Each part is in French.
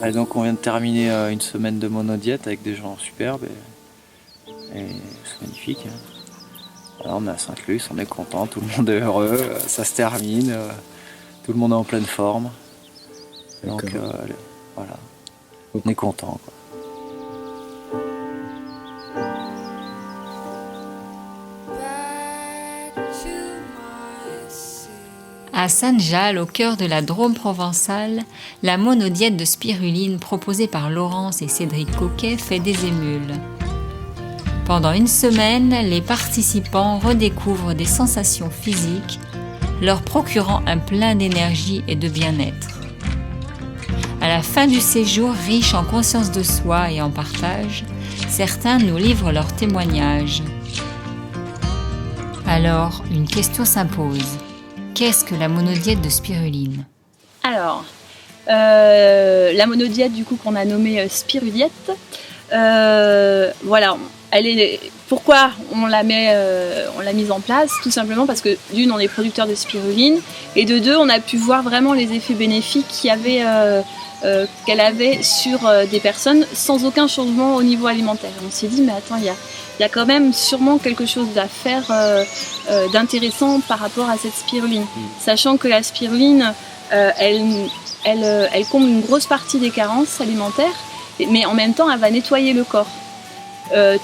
Et donc on vient de terminer une semaine de monodiète avec des gens superbes et c'est magnifique. Alors on est à Sainte-Luce, on est content, tout le monde est heureux, ça se termine, tout le monde est en pleine forme. Donc voilà, on est content, quoi. À Sainte-Jalle, au cœur de la Drôme provençale, la monodiète de spiruline proposée par Laurence et Cédric Coquet fait des émules. Pendant une semaine, les participants redécouvrent des sensations physiques, leur procurant un plein d'énergie et de bien-être. À la fin du séjour, riche en conscience de soi et en partage, certains nous livrent leurs témoignages. Alors, une question s'impose. Qu'est-ce que la monodiète de spiruline ? Alors, la monodiète du coup qu'on a nommée spiruliette, voilà, pourquoi on l'a mise en place? Tout simplement parce que d'une, on est producteur de spiruline, et de deux, on a pu voir vraiment les effets bénéfiques qu'elle avait sur des personnes sans aucun changement au niveau alimentaire. On s'est dit, mais attends, il y a quand même sûrement quelque chose à faire d'intéressant par rapport à cette spiruline. Sachant que la spiruline, elle comble une grosse partie des carences alimentaires, mais en même temps, elle va nettoyer le corps.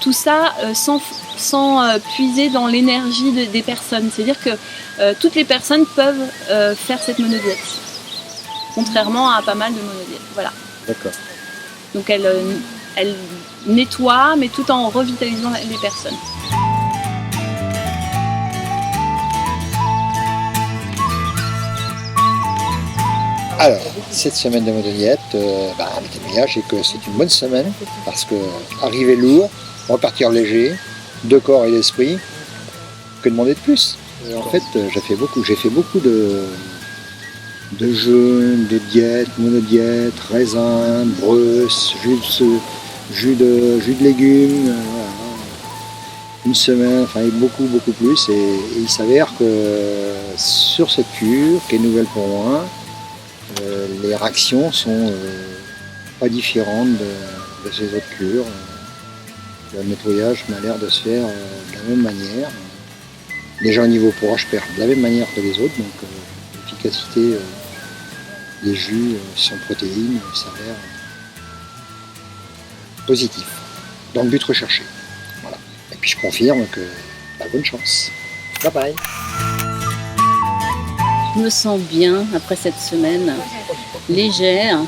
Tout ça sans puiser dans l'énergie des personnes. C'est-à-dire que toutes les personnes peuvent faire cette monodiète. Contrairement à pas mal de monodiètes. Voilà. D'accord. Donc elle nettoie, mais tout en revitalisant les personnes. Alors, cette semaine de monodiète, mes témoignages, c'est que c'est une bonne semaine, parce que arriver lourd, repartir léger, de corps et d'esprit, que demander de plus? En fait, j'ai fait beaucoup de jeûnes, de diètes, monodiètes, raisins, breuses, jus de légumes, voilà. Une semaine, enfin beaucoup plus, et il s'avère que sur cette cure, qui est nouvelle pour moi, les réactions sont pas différentes de ces autres cures. Le nettoyage m'a l'air de se faire de la même manière. Déjà au niveau pH perd de la même manière que les autres, donc l'efficacité des jus sans protéines s'avère positif. Donc but recherché. Voilà. Et puis je confirme que bonne chance. Bye bye. Je me sens bien après cette semaine, légère,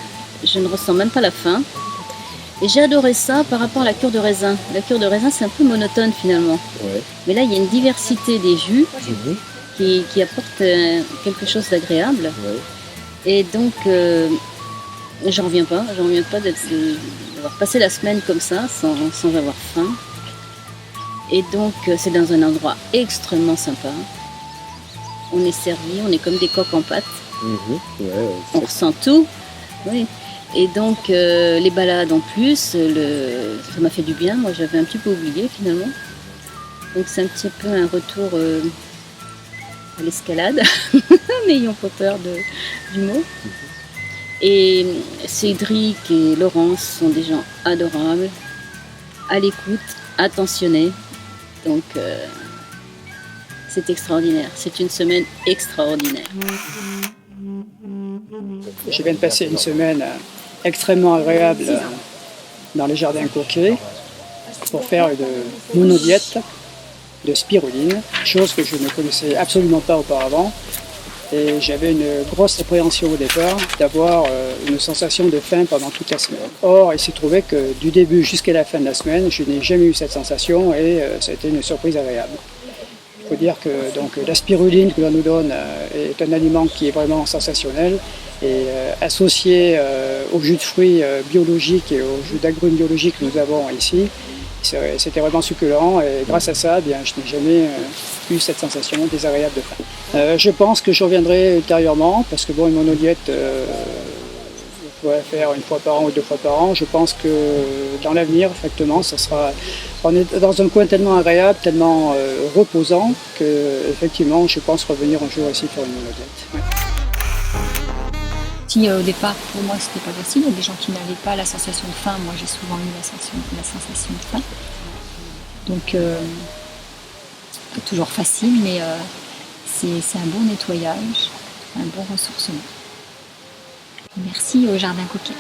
je ne ressens même pas la faim. Et j'ai adoré ça par rapport à la cure de raisin. La cure de raisin, c'est un peu monotone finalement. Ouais. Mais là, il y a une diversité des jus qui apporte quelque chose d'agréable. Ouais. Et donc, j'en reviens pas d'avoir passé la semaine comme ça, sans avoir faim. Et donc, c'est dans un endroit extrêmement sympa. On est servi, on est comme des coques en pâte. On ressent tout. Oui. Et donc, les balades en plus, ça m'a fait du bien. Moi, j'avais un petit peu oublié finalement. Donc, c'est un petit peu un retour à l'escalade. N'ayons pas peur du mot. Et Cédric et Laurence sont des gens adorables, à l'écoute, attentionnés. Donc, c'est extraordinaire. C'est une semaine extraordinaire. Je viens de passer une semaine extrêmement agréable dans les jardins Coquet pour faire une monodiète de spiruline, chose que je ne connaissais absolument pas auparavant. Et j'avais une grosse appréhension au départ d'avoir une sensation de faim pendant toute la semaine. Or, il s'est trouvé que du début jusqu'à la fin de la semaine, je n'ai jamais eu cette sensation et ça a été une surprise agréable. Il faut dire que donc, la spiruline que l'on nous donne est un aliment qui est vraiment sensationnel et associé au jus de fruits biologiques et au jus d'agrumes biologiques que nous avons ici, c'était vraiment succulent et grâce à ça, je n'ai jamais eu cette sensation désagréable de faim. Je pense que je reviendrai ultérieurement parce que une monodiète, on pourrait faire une fois par an ou 2 fois par an. Je pense que dans l'avenir, effectivement, on est dans un coin tellement agréable, tellement reposant que effectivement, je pense revenir un jour ici faire une monodiète. Ouais. si au départ pour moi c'était pas facile, il y a des gens qui n'avaient pas la sensation de faim, moi j'ai souvent eu la sensation de faim. Donc pas toujours facile, mais c'est un bon nettoyage, un bon ressourcement. Merci au Jardin Coquet.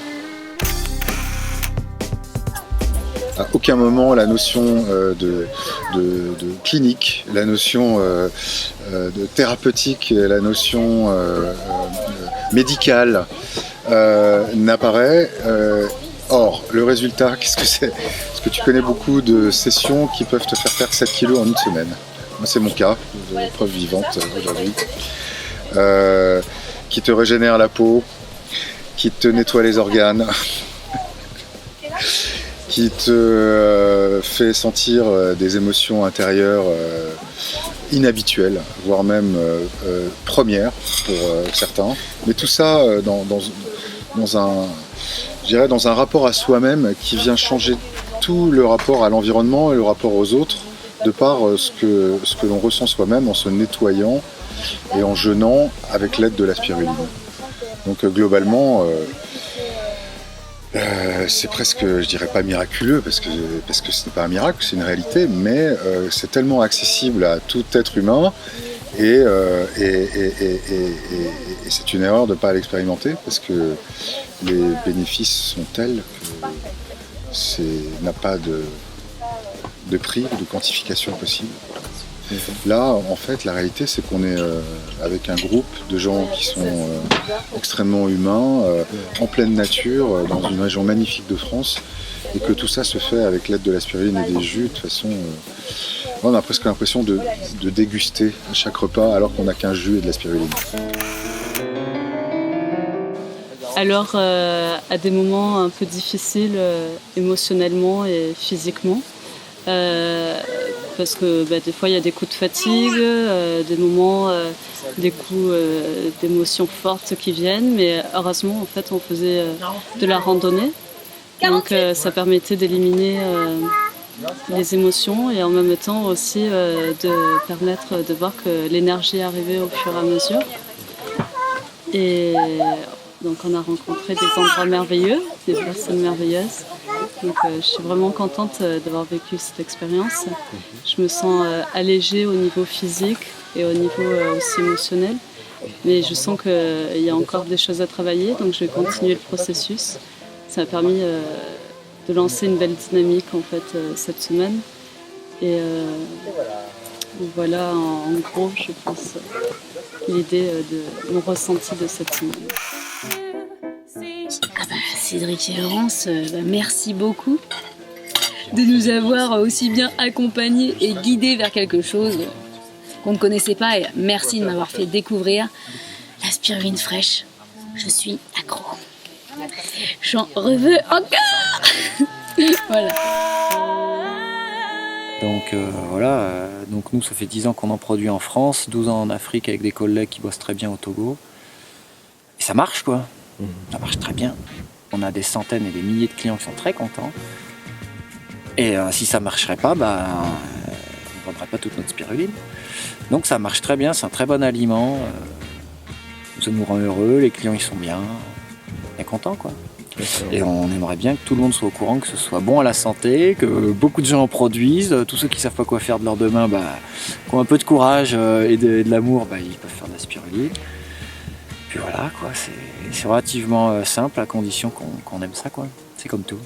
À aucun moment la notion de clinique, la notion de thérapeutique, la notion médicale n'apparaît. Or, le résultat, qu'est-ce que c'est? Parce que tu connais beaucoup de sessions qui peuvent te faire perdre 7 kilos en une semaine. Moi, c'est mon cas, preuve vivante aujourd'hui. Qui te régénère la peau, qui te nettoie les organes, qui te fait sentir des émotions intérieures inhabituelles, voire même premières pour certains. Mais tout ça dans un rapport à soi-même qui vient changer tout le rapport à l'environnement et le rapport aux autres, de par ce que l'on ressent soi-même en se nettoyant et en jeûnant avec l'aide de la spiruline. Donc globalement, c'est presque, je dirais pas miraculeux, parce que ce n'est pas un miracle, c'est une réalité, mais c'est tellement accessible à tout être humain, et c'est une erreur de ne pas l'expérimenter, parce que les bénéfices sont tels que ça n'a pas de prix, de quantification possible. Là, en fait, la réalité, c'est qu'on est avec un groupe de gens qui sont extrêmement humains, en pleine nature, dans une région magnifique de France, et que tout ça se fait avec l'aide de la spiruline et des jus. De toute façon, on a presque l'impression de déguster à chaque repas, alors qu'on n'a qu'un jus et de la spiruline. Alors, à des moments un peu difficiles émotionnellement et physiquement, parce que des fois il y a des coups de fatigue, des moments, des coups d'émotions fortes qui viennent, mais heureusement en fait on faisait de la randonnée, donc ça permettait d'éliminer les émotions et en même temps aussi de permettre de voir que l'énergie arrivait au fur et à mesure. Et donc on a rencontré des endroits merveilleux, des personnes merveilleuses. Donc je suis vraiment contente d'avoir vécu cette expérience. Je me sens allégée au niveau physique et au niveau aussi émotionnel. Mais je sens qu'il y a encore des choses à travailler, donc je vais continuer le processus. Ça m'a permis de lancer une belle dynamique en fait cette semaine. Et voilà en gros, je pense, l'idée de mon ressenti de cette semaine. Cédric et Laurence, merci beaucoup de nous avoir aussi bien accompagnés et guidés vers quelque chose qu'on ne connaissait pas. Et merci de m'avoir fait découvrir la spiruline fraîche. Je suis accro. J'en veux encore. Voilà. Donc donc nous ça fait 10 ans qu'on en produit en France, 12 ans en Afrique avec des collègues qui bossent très bien au Togo. Et ça marche quoi, ça marche très bien. On a des centaines et des milliers de clients qui sont très contents. Et si ça ne marcherait pas, on ne vendrait pas toute notre spiruline. Donc ça marche très bien, c'est un très bon aliment. Ça nous rend heureux, les clients ils sont bien. On est contents quoi. Et on aimerait bien que tout le monde soit au courant, que ce soit bon à la santé, que beaucoup de gens en produisent. Tous ceux qui ne savent pas quoi faire de leur demain, qui ont un peu de courage et de l'amour, ils peuvent faire de la spiruline. Puis voilà, quoi, c'est relativement simple à condition qu'on aime ça, quoi. C'est comme tout.